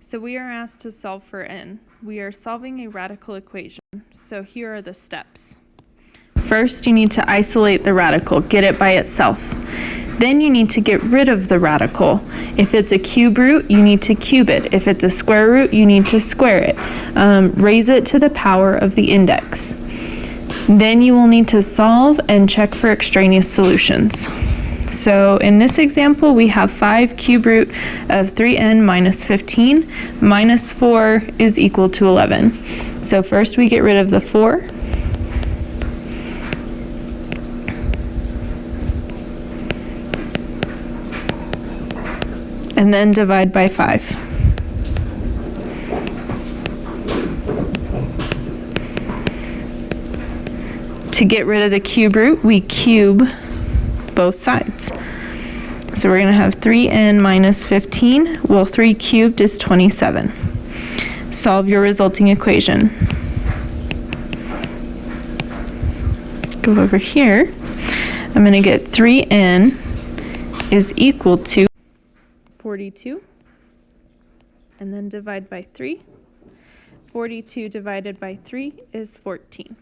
So we are asked to solve for n. We are solving a radical equation. So here are the steps. First, you need to isolate the radical, get it by itself. Then you need to get rid of the radical. If it's a cube root, you need to cube it. If it's a square root, you need to square it. Raise it to the power of the index. Then you will need to solve and check for extraneous solutions. So in this example, we have 5 cube root of 3n minus 15 minus 4 is equal to 11. So first we get rid of the 4. And then divide by 5. To get rid of the cube root, we cube both sides. So we're going to have 3n minus 15. Well, 3 cubed is 27. Solve your resulting equation. Go over here. I'm going to get 3n is equal to 42. And then divide by 3. 42 divided by 3 is 14.